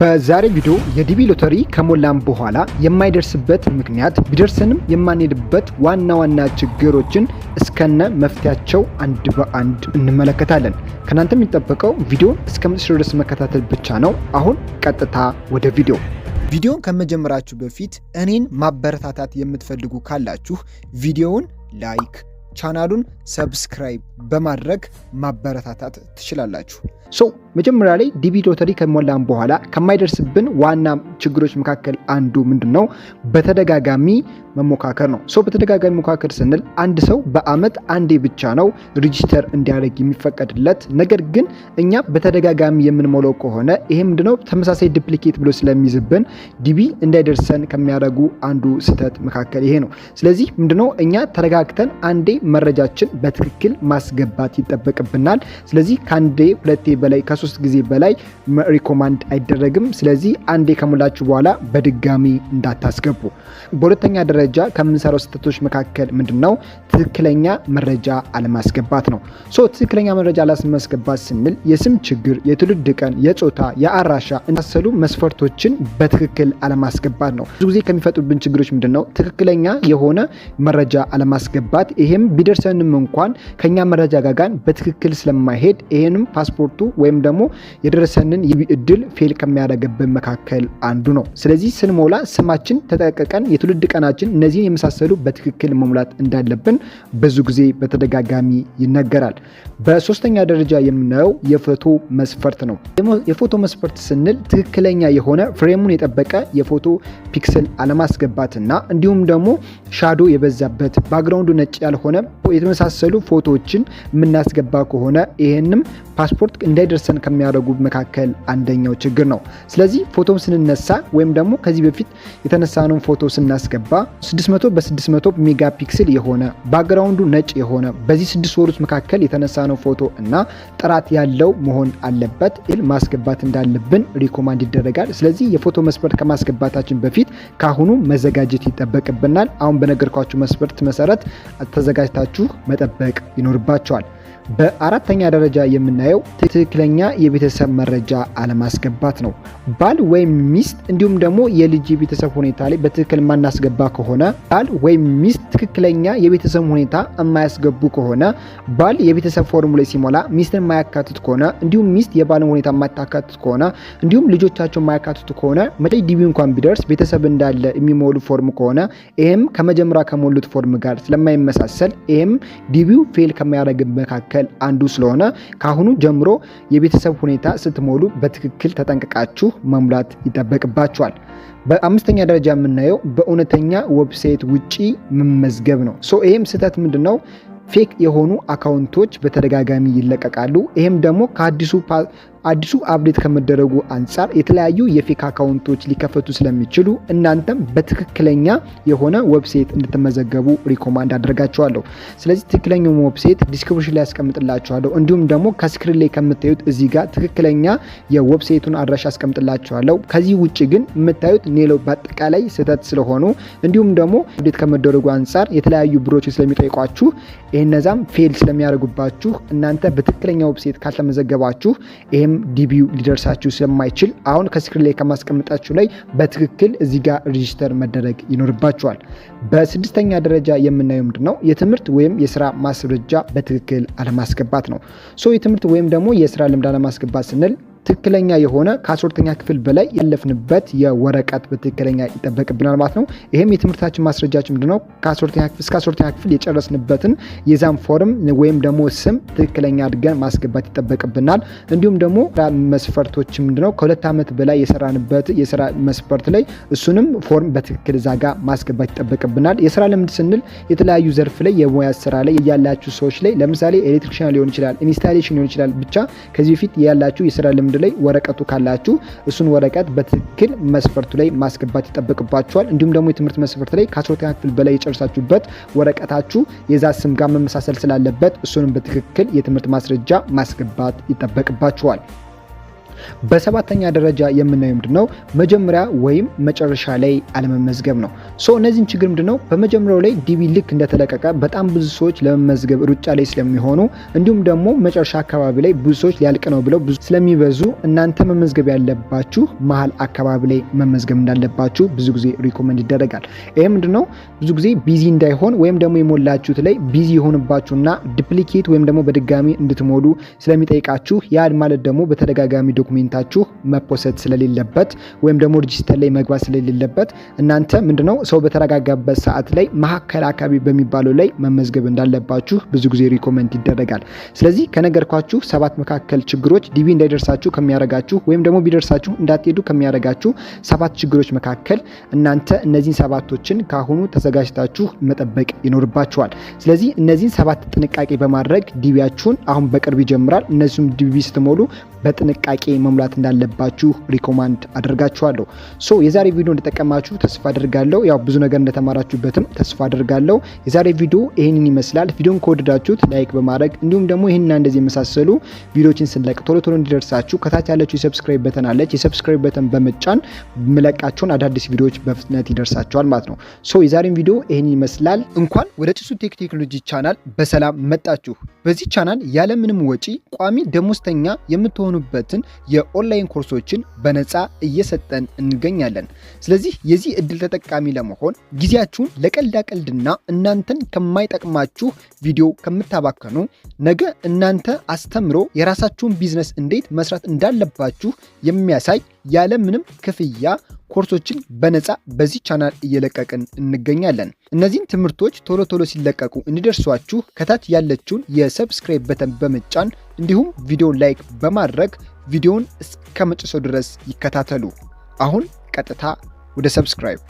በዛሬ ቪዲዮ የዲቢ ሎተሪ ከሞላን በኋላ የማይደርስበት ምክንያት ቢደርስንም የማንሄድበት ዋና ችግሮችን እስከነ መፍትያቸው አንድ በአንድ እንመለከታለን። ከናንተ የሚጠበቀው ቪዲዮን እስከመጨረሻው ድረስ መከታተል ብቻ ነው። አሁን ቀጥታ ወደ ቪዲዮን ከመጀመራችሁ በፊት እኔን ማበረታታት የምትፈልጉ ካላችሁ ቪዲዮውን ላይክ፣ ቻናሉን ሰብስክራይብ በማድረግ ማበረታታት ትችላላችሁ። መጀመሪያ ላይ ዲቢ ሎተሪ ከሞላን በኋላ ከማይደርስብን ዋና ችግሮች መካከል አንዱ ምንድነው? በተደጋጋሚ መሞካከር ነው። በተደጋጋሚ መሞካከር ስንል አንድ ሰው በአመት አንዴ ብቻ ነው ሬጂስተር እንዲያደርግ የሚፈቀድለት። ነገር ግን እኛ በተደጋጋሚ የምንሞላው ከሆነ ይሄ ምንድነው? ተመሳሳይ ዱፕሊኬት ብሎ ስለሚይዝብን ዲቢ እንዳይደርሰን ከሚያደርጉ አንዱ ስህተት መካከል ይሄ ነው። ስለዚህ ምንድነው እኛ ተረጋግተን አንዴ መረጃችን በትክክል ማስገባት ይጠበቅብናል። ስለዚህ ከአንዴ ሁለቴ በላይ ከ3 ጊዜ በላይ ሪኮማንድ አይደረግም። ስለዚህ አንዴ ከሞላችሁ በኋላ በድጋሚ እንዳታስገቡ። በሁለተኛ ደረጃ ከምንሰራው ስህተቶች መካከል ምንድነው? ትክክለኛ መረጃ አለማስገባት ነው። ትክክለኛ መረጃ አለማስገባት ስንል የስም ችግር፣ የትውልድ ቀን፣ የጾታ፣ የአራሻ እናሰሉ መስፈርቶችን በትክክል አለማስገባት ነው። ብዙ ጊዜ ከሚፈጥሩብን ችግሮች ምንድነው? ትክክለኛ የሆነ መረጃ አለማስገባት። ይሄም ቢደርሰንም እንኳን ከኛ መረጃ ጋር በትክክል ስለማይሄድ ይሄንም ፓስፖርቱ ወይም ደግሞ የደረሰንን እድል ፌል ከሚያደርግብን መካከል አንዱ ነው። ስለዚህ ስንሞላ ስማችን ተጠቅቀን የትውልድ ቀናችን እነዚህን የመሳሰሉ በትክክል መሙላት እንዳለብን ብዙ ጊዜ በተደጋጋሚ ይነገራል። በሶስተኛ ደረጃ የምናየው የፎቶ መስፈርት ነው። የፎቶ መስፈርት ስንል ትክክለኛ የሆነ ፍሬሙን የጠበቀ የፎቶ ፒክሰል አለማስገባትና እንዲሁም ደግሞ ሻዶ የበዛበት ባክግራውንዱ ነጭ ያልሆነ የተመሳሰሉ ፎቶዎችን የምናስገባ ከሆነ ይሄንም ፓስፖርት እንዳይደርሰን ከሚያደርጉ መካከል አንደኛው ችግር ነው። ስለዚህ ፎቶም ስንነሳ ወይም ደግሞ ከዚህ በፊት የተነሳነውን ፎቶ ስናስገባ 600 በ600 ሜጋ ፒክሰል የሆነ ባክግራውንዱ ነጭ የሆነ በዚህ 6 ወር ውስጥ መካከል የተነሳነው ፎቶ እና ጥራት ያለው መሆን አለበት ማስገባት እንዳለብን ሪኮማንድ ይደረጋል። ስለዚህ የፎቶ መስፈርት ከማስገባታችን በፊት ካሁኑ መዘጋጀት ይጠበቅብናል። አሁን በነገርኳችሁ መስፈርት መሰረት ተዘጋጅታችሁ መጠበቅ ይኖርባቸዋል። በአራተኛ ደረጃ የምናየው ትክክለኛ የቤተሰብ መረጃ አለማስገባት ነው። ባል ወይም ሚስት እንዲሁም ደግሞ የልጅ የቤተሰብ ሁኔታ ላይ በትክክል ማናስገባ ከሆነ ባል ወይም ሚስት ትክክለኛ የቤተሰብ ሁኔታ የማያስገቡ ከሆነ ባል የቤተሰብ ፎርሙ ላይ ሲሞላ ሚስትን የማያካትት ከሆነ እንዲሁም ሚስት የባልን ሁኔታ የማታካትት ከሆነ እንዲሁም ልጆቻቸው የማያካትቱ ከሆነ መቼ ዲቢ እንኳን ቢደርስ ቤተሰብ እንዳለ የሚሞሉ ፎርም ከሆነ ይሄም ከመጀመሪያ ከሞሉት ፎርም ጋር ስለማይመሳሰል ይሄም ዲቢው ፌል ከሚያደርግ መካከል አንዱ ስለሆነ ካሁኑ ጀምሮ የቤተሰብ ሁኔታ ስትሞሉ በትክክል ተጠንቅቃችሁ መሙላት ይጠበቅባችኋል። በአምስተኛ ደረጃ የምናየው በእውነተኛ ዌብሳይት ውጪ መመዝገብ ነው። ይሄም ስህተት ምንድነው? ፌክ የሆኑ አካውንቶች በተደጋጋሚ ይለቀቃሉ። ይሄም ደግሞ አዲሱ አፕዴት ከመደረጉ አንጻር የተለያዩ የፌክ አካውንቶች ሊከፈቱ ስለሚችሉ እናንተም በትክክለኛ የሆነ ዌብሳይት እንድትመዘገቡ ሪኮማንድ አደርጋችኋለሁ። ስለዚህ ትክክለኛው ዌብሳይት ዲስክሪፕሽን ላይ ያስቀምጥላችኋለሁ። እንዲሁም ደግሞ ከስክሪን ላይ ከምታዩት እዚህ ጋር ትክክለኛ የዌብሳይቱን አድራሻ አስቀምጥላችኋለሁ። ከዚህ ውጪ ግን የምታዩት ሌላው በአጠቃላይ ስህተት ስለሆኑ እንዲሁም ደግሞ አፕዴት ከመደረጉ አንጻር የተለያዩ ብሮች ስለሚጠይቋችሁ እነዛም ፌል ስለሚያደርጉባችሁ እናንተ በትክክለኛ ዌብሳይት ካልተመዘገባችሁ ዲቢው ሊደርሳችሁ ስለማይችል አሁን ከስክሪን ላይ ከማስቀምጣችሁ ላይ በትክክል እዚህ ጋር ሬጂስተር መደረግ ይኖርባችኋል። በስድስተኛ ደረጃ የምናየው ምንድነው? የትምህርት ወይም የስራ ማስረጃ በትክክል አለማስገባት ነው። የትምህርት ወይም ደግሞ የስራ ልምድ አለማስገባት ስንል ትክክለኛ የሆነ ከ12ኛ ክፍል በላይ ያለፍንበት የወረቀት በትክክለኛ ይጠበቅብናል ማለት ነው። ይሄም የትምህርታችን ማስረጃችን ምንድነው? ከ12ኛ ክፍል እስከ 12ኛ ክፍል የጨረስንበትን የዛም ፎርም ወይም ደግሞ ስም ትክክለኛ አድርገን ማስገባት ይጠበቅብናል። እንዲሁም ደግሞ መስፈርቶች ምንድነው? ከ2 ዓመት በላይ የሰራንበት የስራ መስፈርት ላይ እሱንም ፎርም በትክክል ዛጋ ማስገባት ይጠበቅብናል። የስራ ልምድ ስንል የተለያዩ ዘርፍ ላይ የሙያ ስራ ላይ ያላችሁ ሰዎች ላይ ለምሳሌ ኤሌክትሪሻን ሊሆን ይችላል፣ ኢንስታሌሽን ሊሆን ይችላል። ብቻ ከዚህ በፊት ያላችሁ የስራ ልምድ ላይ ወረቀቱ ካላችሁ እሱን ወረቀት በትክክል መስፈርቱ ላይ ማስገባት ይጠበቅባችኋል። እንዲሁም ደግሞ የትምህርት መስፈርት ላይ ከ12ኛ ክፍል በላይ የጨረሳችሁበት ወረቀታችሁ የዛ ስም ጋር መመሳሰል ስላለበት እሱንም በትክክል የትምህርት ማስረጃ ማስገባት ይጠበቅባችኋል። በሰባተኛ ደረጃ የምናየው ምንድነው መጀመሪያ ወይም መጨረሻ ላይ አለመመዝገብ ነው። እነዚህን ችግር ምንድነው በመጀመሪያው ላይ ዲቪ ልክ እንደተለቀቀ በጣም ብዙ ሰዎች ለመመዝገብ ሩጫ ላይ ስለሚሆኑ እንዲሁም ደግሞ መጨረሻ አካባቢ ላይ ብዙ ሰዎች ሊያልቅ ነው ብለው ብዙ ስለሚበዙ እናንተ መመዝገብ ያለባችሁ መሀል አካባቢ ላይ መመዝገብ እንዳለባችሁ ብዙ ጊዜ ሪኮመንድ ይደረጋል። ይሄ ምንድነው ብዙ ጊዜ ቢዚ እንዳይሆን ወይም ደግሞ የሞላችሁት ላይ ቢዚ የሆነባችሁና ዱፕሊኬት ወይም ደግሞ በድጋሚ እንድትሞሉ ስለሚጠይቃችሁ ያ ማለት ደግሞ በተደጋጋሚ ዶክሜንታችሁ መፖሰት ስለሌለበት ወይም ደግሞ ሬጂስተር ላይ መግባት ስለሌለበት እናንተ ምንድነው ሰው በተረጋጋበት ሰዓት ላይ መሀከል አካባቢ በሚባለው ላይ መመዝገብ እንዳለባችሁ ብዙ ጊዜ ሪኮመንድ ይደረጋል። ስለዚህ ከነገርኳችሁ 7 መካከል ችግሮች ዲቪ እንዳይደርሳችሁ ከሚያረጋችሁ ወይም ደግሞ ቢደርሳችሁ እንዳትሄዱ ከሚያረጋችሁ 7 ችግሮች መካከል እናንተ እነዚህን 7ቶችን ካሁኑ ተዘጋጅታችሁ መጠበቅ ይኖርባችኋል። ስለዚህ እነዚህን 7 ጥንቃቄ በማድረግ ዲቪያችሁን አሁን በቅርብ ይጀምራል። እነዚህም ዲቪ ስትሞሉ በጥንቃቄ መሙላት እንዳለባችሁ ሪኮማንድ አደርጋችኋለሁ። የዛሬ ቪዲዮ እንደተጠቀማችሁ ተስፋ አደርጋለሁ። ያው ብዙ ነገር እንደተማራችሁበትም ተስፋ አደርጋለሁ። የዛሬ ቪዲዮ ይሄንን ይመስላል። ቪዲዮን ከወደዳችሁት ላይክ በማድረግ እንዲሁም ደግሞ ይሄንና እንደዚህ የመሳሰሉ ቪዲዮዎችን ስንለቅ ቶሎ እንዲደርሳችሁ ከታች ያለችው የሰብስክራይብ በተን አለች። የሰብስክራይብ በተን በመጫን መለቃቸውን አዳዲስ ቪዲዮዎች በፍጥነት ይደርሳችኋል ማለት ነው። የዛሬን ቪዲዮ ይሄንን ይመስላል። እንኳን ወደ ጭሱ ቴክ ቴክኖሎጂ ቻናል በሰላም መጣችሁ። በዚህ ቻናል ያለምንም ወጪ ቋሚ ደሞዝተኛ የምትሆኑበትን የኦንላይን ኮርሶችን በነፃ እየሰጠን እንገኛለን። ስለዚህ የዚህ እድል ተጠቃሚ ለመሆን ጊዜያችሁን ለቀልዳቀልድና እናንተን ከማይጠቅማችሁ ቪዲዮ ከምታባከኑ ነገ እናንተ አስተምሮ የራሳችሁን ቢዝነስ እንዴት መስራት እንዳለባችሁ የሚያሳይ ያለምንም ክፍያ ኮርሶችን በነፃ በዚህ ቻናል እየለቀቅን እንገኛለን። እነዚህን ትምህርቶች ቶሎ ሲለቀቁ እንዲደርሷችሁ ከታች ያለችውን የሰብስክራይብ በተን በመጫን እንዲሁም ቪዲዮን ላይክ በማድረግ ቪዲዮን እስከ መጨረሻው ድረስ ይከታተሉ። አሁን ቀጥታ ወደ ሰብስክራይብ